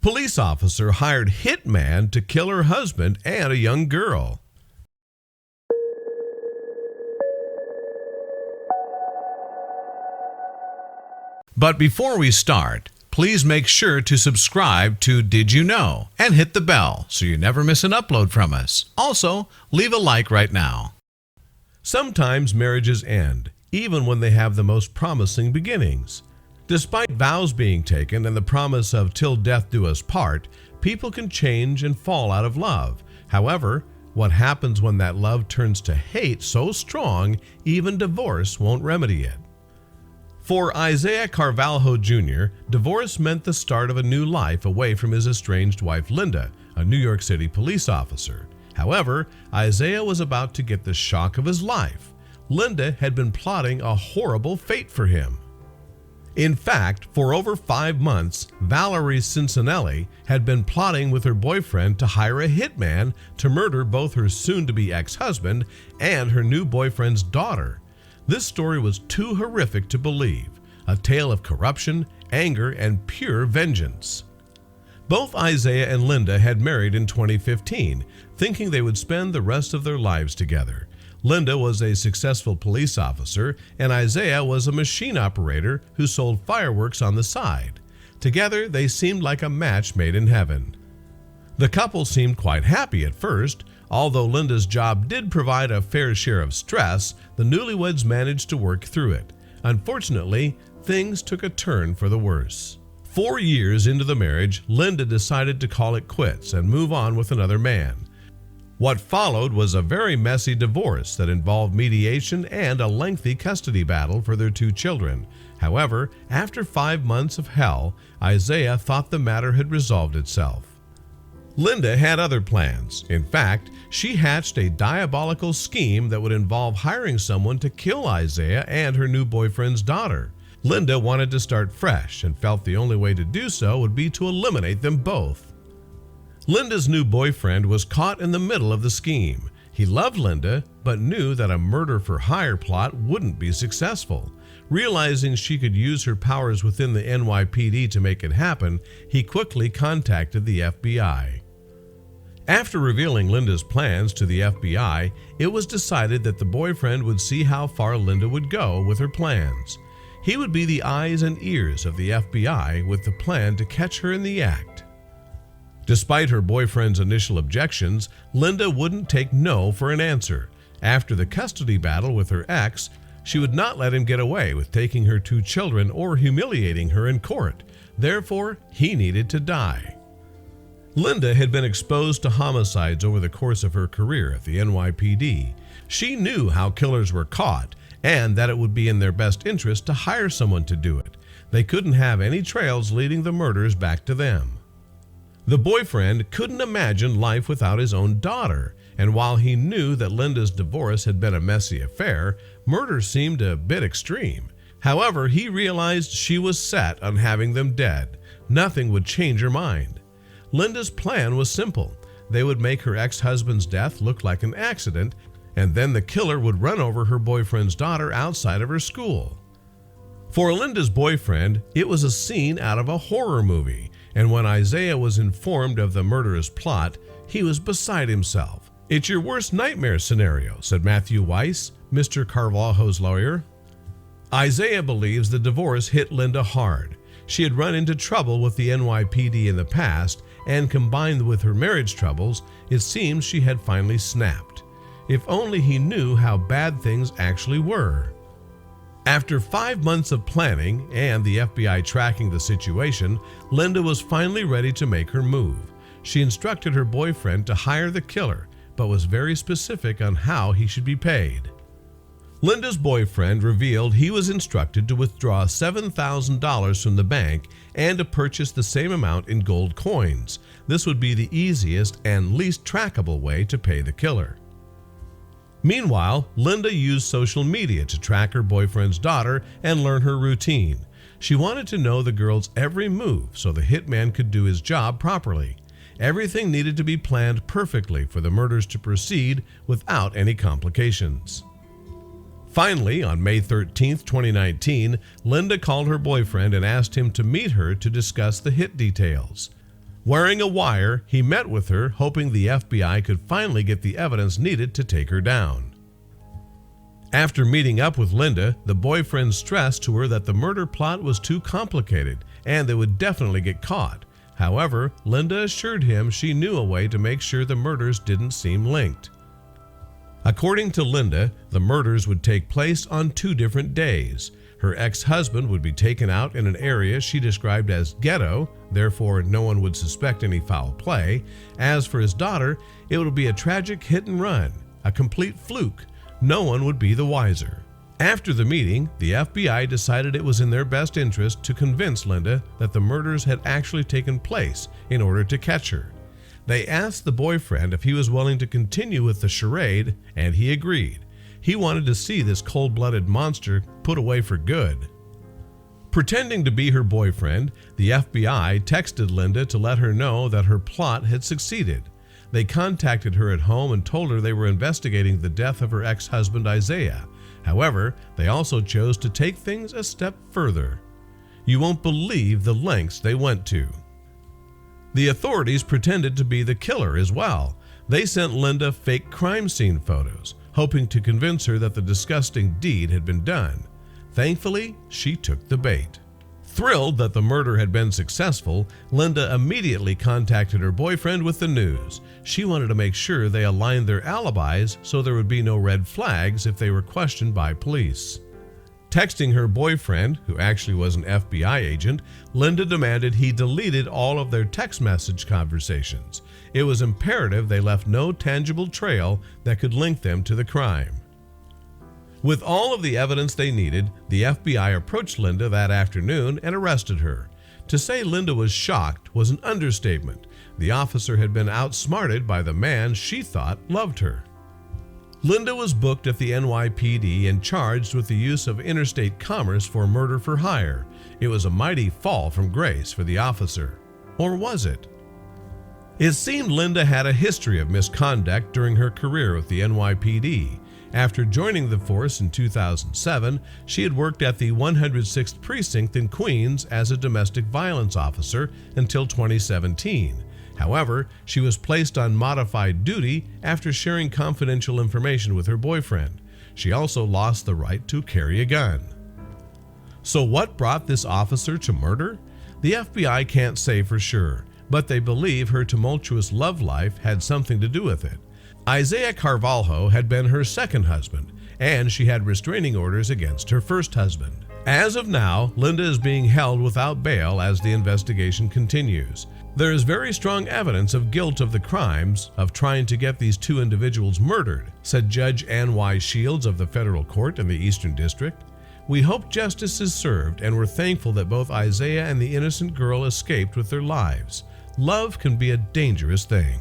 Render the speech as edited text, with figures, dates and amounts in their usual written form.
Police officer hired Hitman to kill her husband and a young girl. But before we start, please make sure to subscribe to Did You Know and hit the bell so you never miss an upload from us. Also, leave a like right now. Sometimes marriages end, even when they have the most promising beginnings. Despite vows being taken and the promise of till death do us part, people can change and fall out of love. However, what happens when that love turns to hate so strong, even divorce won't remedy it? For Isaiah Carvalho Jr., divorce meant the start of a new life away from his estranged wife Linda, a New York City police officer. However, Isaiah was about to get the shock of his life. Linda had been plotting a horrible fate for him. In fact, for over 5 months, Valerie Cincinnelli had been plotting with her boyfriend to hire a hitman to murder both her soon-to-be ex-husband and her new boyfriend's daughter. This story was too horrific to believe, a tale of corruption, anger, and pure vengeance. Both Isaiah and Linda had married in 2015, thinking they would spend the rest of their lives together. Linda was a successful police officer, and Isaiah was a machine operator who sold fireworks on the side. Together, they seemed like a match made in heaven. The couple seemed quite happy at first. Although Linda's job did provide a fair share of stress, the newlyweds managed to work through it. Unfortunately, things took a turn for the worse. 4 years into the marriage, Linda decided to call it quits and move on with another man. What followed was a very messy divorce that involved mediation and a lengthy custody battle for their 2 children. However, after 5 months of hell, Isaiah thought the matter had resolved itself. Linda had other plans. In fact, she hatched a diabolical scheme that would involve hiring someone to kill Isaiah and her new boyfriend's daughter. Linda wanted to start fresh and felt the only way to do so would be to eliminate them both. Linda's new boyfriend was caught in the middle of the scheme. He loved Linda, but knew that a murder-for-hire plot wouldn't be successful. Realizing she could use her powers within the NYPD to make it happen, he quickly contacted the FBI. After revealing Linda's plans to the FBI, it was decided that the boyfriend would see how far Linda would go with her plans. He would be the eyes and ears of the FBI with the plan to catch her in the act. Despite her boyfriend's initial objections, Linda wouldn't take no for an answer. After the custody battle with her ex, she would not let him get away with taking her 2 children or humiliating her in court. Therefore, he needed to die. Linda had been exposed to homicides over the course of her career at the NYPD. She knew how killers were caught and that it would be in their best interest to hire someone to do it. They couldn't have any trails leading the murders back to them. The boyfriend couldn't imagine life without his own daughter, and while he knew that Linda's divorce had been a messy affair, murder seemed a bit extreme. However, he realized she was set on having them dead. Nothing would change her mind. Linda's plan was simple. They would make her ex-husband's death look like an accident, and then the killer would run over her boyfriend's daughter outside of her school. For Linda's boyfriend, it was a scene out of a horror movie, and when Isaiah was informed of the murderous plot, he was beside himself. "It's your worst nightmare scenario," said Matthew Weiss, Mr. Carvalho's lawyer. Isaiah believes the divorce hit Linda hard. She had run into trouble with the NYPD in the past, and combined with her marriage troubles, it seems she had finally snapped. If only he knew how bad things actually were. After 5 months of planning and the FBI tracking the situation, Linda was finally ready to make her move. She instructed her boyfriend to hire the killer, but was very specific on how he should be paid. Linda's boyfriend revealed he was instructed to withdraw $7,000 from the bank and to purchase the same amount in gold coins. This would be the easiest and least trackable way to pay the killer. Meanwhile, Linda used social media to track her boyfriend's daughter and learn her routine. She wanted to know the girl's every move so the hitman could do his job properly. Everything needed to be planned perfectly for the murders to proceed without any complications. Finally, on May 13, 2019, Linda called her boyfriend and asked him to meet her to discuss the hit details. Wearing a wire, he met with her, hoping the FBI could finally get the evidence needed to take her down. After meeting up with Linda, the boyfriend stressed to her that the murder plot was too complicated and they would definitely get caught. However, Linda assured him she knew a way to make sure the murders didn't seem linked. According to Linda, the murders would take place on 2 different days. Her ex-husband would be taken out in an area she described as ghetto, therefore no one would suspect any foul play. As for his daughter, it would be a tragic hit and run, a complete fluke. No one would be the wiser. After the meeting, the FBI decided it was in their best interest to convince Linda that the murders had actually taken place in order to catch her. They asked the boyfriend if he was willing to continue with the charade, and he agreed. He wanted to see this cold-blooded monster put away for good. Pretending to be her boyfriend, the FBI texted Linda to let her know that her plot had succeeded. They contacted her at home and told her they were investigating the death of her ex-husband Isaiah. However, they also chose to take things a step further. You won't believe the lengths they went to. The authorities pretended to be the killer as well. They sent Linda fake crime scene photos, hoping to convince her that the disgusting deed had been done. Thankfully, she took the bait. Thrilled that the murder had been successful, Linda immediately contacted her boyfriend with the news. She wanted to make sure they aligned their alibis so there would be no red flags if they were questioned by police. Texting her boyfriend, who actually was an FBI agent, Linda demanded he deleted all of their text message conversations. It was imperative they left no tangible trail that could link them to the crime. With all of the evidence they needed, the FBI approached Linda that afternoon and arrested her. To say Linda was shocked was an understatement. The officer had been outsmarted by the man she thought loved her. Linda was booked at the NYPD and charged with the use of interstate commerce for murder for hire. It was a mighty fall from grace for the officer. Or was it? It seemed Linda had a history of misconduct during her career with the NYPD. After joining the force in 2007, she had worked at the 106th Precinct in Queens as a domestic violence officer until 2017. However, she was placed on modified duty after sharing confidential information with her boyfriend. She also lost the right to carry a gun. So what brought this officer to murder? The FBI can't say for sure, but they believe her tumultuous love life had something to do with it. Isaiah Carvalho had been her second husband, and she had restraining orders against her first husband. As of now, Linda is being held without bail as the investigation continues. There is very strong evidence of guilt of the crimes of trying to get these 2 individuals murdered, said Judge Ann Y. Shields of the federal court in the Eastern District. We hope justice is served, and we're thankful that both Isaiah and the innocent girl escaped with their lives. Love can be a dangerous thing.